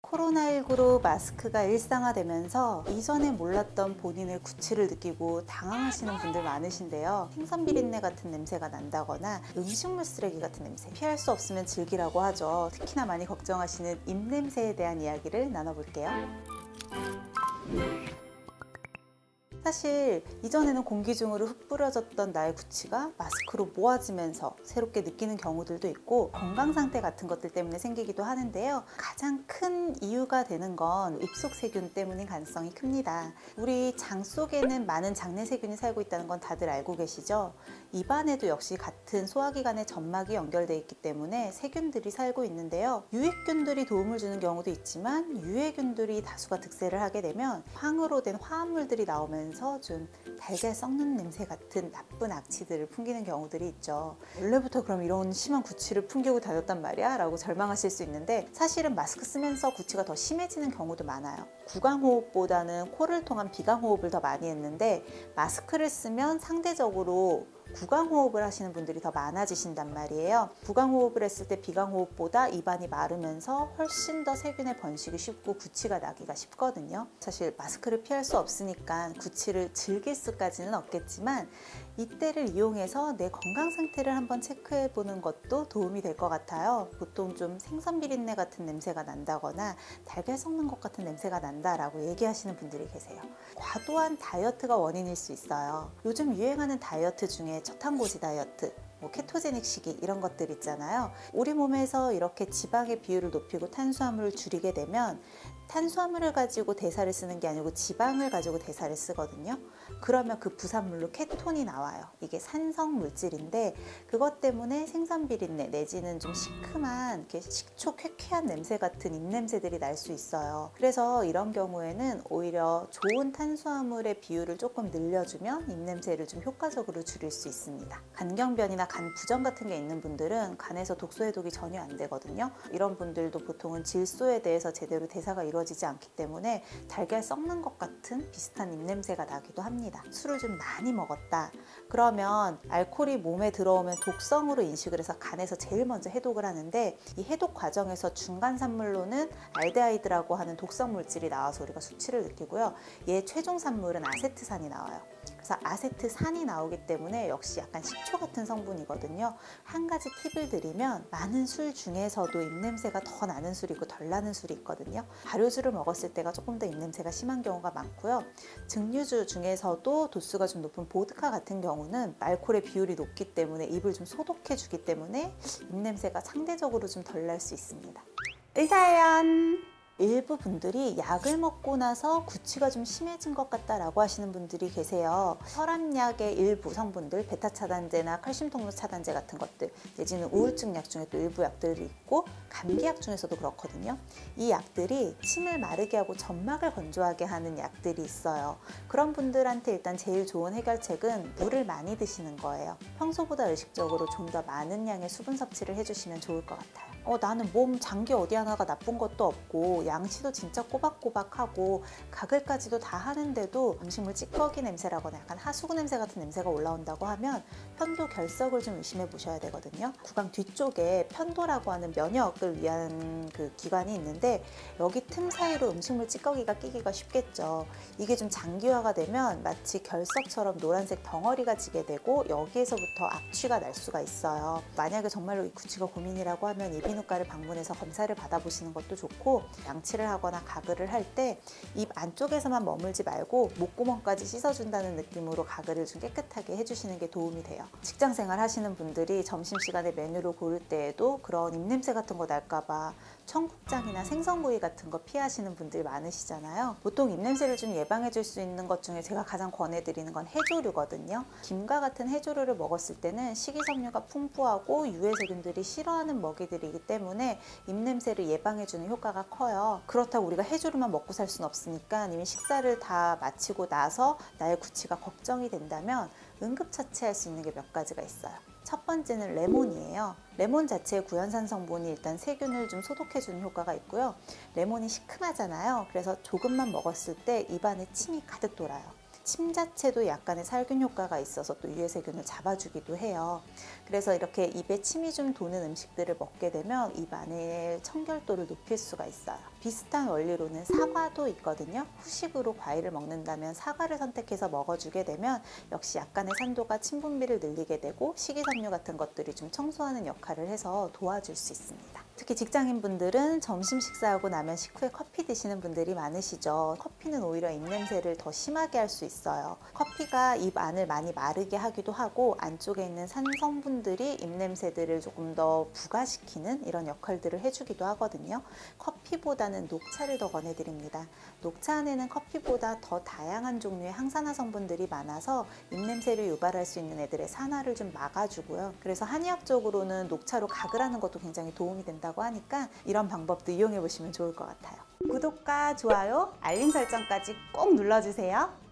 코로나19로 마스크가 일상화되면서 이전에 몰랐던 본인의 구취를 느끼고 당황하시는 분들 많으신데요. 생선 비린내 같은 냄새가 난다거나 음식물 쓰레기 같은 냄새, 피할 수 없으면 즐기라고 하죠. 특히나 많이 걱정하시는 입냄새에 대한 이야기를 나눠볼게요. 사실 이전에는 공기 중으로 흩 뿌려졌던 나의 구취가 마스크로 모아지면서 새롭게 느끼는 경우들도 있고, 건강 상태 같은 것들 때문에 생기기도 하는데요. 가장 큰 이유가 되는 건 입속 세균 때문인 가능성이 큽니다. 우리 장 속에는 많은 장내 세균이 살고 있다는 건 다들 알고 계시죠? 입안에도 역시 같은 소화기관의 점막이 연결되어 있기 때문에 세균들이 살고 있는데요. 유익균들이 도움을 주는 경우도 있지만 유해균들이 다수가 득세를 하게 되면 황으로 된 화합물들이 나오면서 좀 달걀 썩는 냄새 같은 나쁜 악취들을 풍기는 경우들이 있죠. 원래부터 그럼 이런 심한 구취를 풍기고 다녔단 말이야? 라고 절망하실 수 있는데, 사실은 마스크 쓰면서 구취가 더 심해지는 경우도 많아요. 구강호흡보다는 코를 통한 비강호흡을 더 많이 했는데, 마스크를 쓰면 상대적으로 구강호흡을 하시는 분들이 더 많아지신단 말이에요. 구강호흡을 했을 때 비강호흡보다 입안이 마르면서 훨씬 더 세균의 번식이 쉽고 구취가 나기가 쉽거든요. 사실 마스크를 피할 수 없으니까 구취를 즐길 수까지는 없겠지만, 이때를 이용해서 내 건강 상태를 한번 체크해 보는 것도 도움이 될 것 같아요. 보통 좀 생선 비린내 같은 냄새가 난다거나 달걀 썩는 것 같은 냄새가 난다라고 얘기하시는 분들이 계세요. 과도한 다이어트가 원인일 수 있어요. 요즘 유행하는 다이어트 중에 저탄고지 다이어트, 케토제닉 식이 이런 것들 있잖아요. 우리 몸에서 이렇게 지방의 비율을 높이고 탄수화물을 줄이게 되면 탄수화물을 가지고 대사를 쓰는 게 아니고 지방을 가지고 대사를 쓰거든요. 그러면 그 부산물로 케톤이 나와요. 이게 산성 물질인데, 그것 때문에 생선 비린내 내지는 좀 시큼한 이렇게 식초 쾌쾌한 냄새 같은 입냄새들이 날 수 있어요. 그래서 이런 경우에는 오히려 좋은 탄수화물의 비율을 조금 늘려주면 입냄새를 좀 효과적으로 줄일 수 있습니다. 간경변이나 간 부전 같은 게 있는 분들은 간에서 독소 해독이 전혀 안 되거든요. 이런 분들도 보통은 질소에 대해서 제대로 대사가 이루어지지 않기 때문에 달걀 썩는 것 같은 비슷한 입냄새가 나기도 합니다. 술을 좀 많이 먹었다 그러면 알코올이 몸에 들어오면 독성으로 인식을 해서 간에서 제일 먼저 해독을 하는데, 이 해독 과정에서 중간 산물로는 알데하이드라고 하는 독성 물질이 나와서 우리가 수치를 느끼고요. 얘 최종 산물은 아세트산이 나와요. 그래서 아세트산이 나오기 때문에 역시 약간 식초 같은 성분이거든요. 한 가지 팁을 드리면, 많은 술 중에서도 입냄새가 더 나는 술이 있고 덜 나는 술이 있거든요. 발효주를 먹었을 때가 조금 더 입냄새가 심한 경우가 많고요. 증류주 중에서도 도수가 좀 높은 보드카 같은 경우는 알코올의 비율이 높기 때문에 입을 좀 소독해 주기 때문에 입냄새가 상대적으로 좀 덜 날 수 있습니다. 의사연! 일부 분들이 약을 먹고 나서 구취가 좀 심해진 것 같다라고 하시는 분들이 계세요. 혈압약의 일부 성분들, 베타 차단제나 칼슘 통로 차단제 같은 것들, 내지는 우울증 약 중에 또 일부 약들이 있고, 감기약 중에서도 그렇거든요. 이 약들이 침을 마르게 하고 점막을 건조하게 하는 약들이 있어요. 그런 분들한테 일단 제일 좋은 해결책은 물을 많이 드시는 거예요. 평소보다 의식적으로 좀 더 많은 양의 수분 섭취를 해주시면 좋을 것 같아요. 나는 몸 장기 어디 하나가 나쁜 것도 없고 양치도 진짜 꼬박꼬박하고 가글까지도 다 하는데도 음식물 찌꺼기 냄새라거나 약간 하수구 냄새 같은 냄새가 올라온다고 하면 편도 결석을 좀 의심해 보셔야 되거든요. 구강 뒤쪽에 편도라고 하는 면역을 위한 그 기관이 있는데, 여기 틈 사이로 음식물 찌꺼기가 끼기가 쉽겠죠. 이게 좀 장기화가 되면 마치 결석처럼 노란색 덩어리가 지게 되고, 여기에서부터 악취가 날 수가 있어요. 만약에 정말로 이 구취가 고민이라고 하면 이비인후과를 방문해서 검사를 받아보시는 것도 좋고, 양치를 하거나 가글을 할 때 입 안쪽에서만 머물지 말고 목구멍까지 씻어준다는 느낌으로 가글을 좀 깨끗하게 해주시는 게 도움이 돼요. 직장생활 하시는 분들이 점심시간에 메뉴를 고를 때에도 그런 입냄새 같은 거 날까봐 청국장이나 생선구이 같은 거 피하시는 분들 많으시잖아요. 보통 입냄새를 좀 예방해 줄 수 있는 것 중에 제가 가장 권해드리는 건 해조류거든요. 김과 같은 해조류를 먹었을 때는 식이섬유가 풍부하고 유해세균들이 싫어하는 먹이들이기 때문에 입냄새를 예방해 주는 효과가 커요. 그렇다고 우리가 해조류만 먹고 살 수는 없으니까 이미 식사를 다 마치고 나서 나의 구취가 걱정이 된다면 응급처치할 수 있는 게 몇 가지가 있어요. 첫 번째는 레몬이에요. 레몬 자체의 구연산 성분이 일단 세균을 좀 소독해주는 효과가 있고요. 레몬이 시큼하잖아요. 그래서 조금만 먹었을 때 입안에 침이 가득 돌아요. 침 자체도 약간의 살균 효과가 있어서 또 유해세균을 잡아주기도 해요. 그래서 이렇게 입에 침이 좀 도는 음식들을 먹게 되면 입 안에 청결도를 높일 수가 있어요. 비슷한 원리로는 사과도 있거든요. 후식으로 과일을 먹는다면 사과를 선택해서 먹어주게 되면 역시 약간의 산도가 침 분비를 늘리게 되고 식이섬유 같은 것들이 좀 청소하는 역할을 해서 도와줄 수 있습니다. 특히 직장인분들은 점심 식사하고 나면 식후에 커피 드시는 분들이 많으시죠. 커피는 오히려 입냄새를 더 심하게 할 수 있어요. 커피가 입 안을 많이 마르게 하기도 하고 안쪽에 있는 산 성분들이 입냄새들을 조금 더 부가시키는 이런 역할들을 해주기도 하거든요. 커피보다는 녹차를 더 권해드립니다. 녹차 안에는 커피보다 더 다양한 종류의 항산화 성분들이 많아서 입냄새를 유발할 수 있는 애들의 산화를 좀 막아주고요. 그래서 한의학적으로는 녹차로 가글 하는 것도 굉장히 도움이 된다고 하니까 이런 방법도 이용해 보시면 좋을 것 같아요. 구독과 좋아요, 알림 설정까지 꼭 눌러주세요.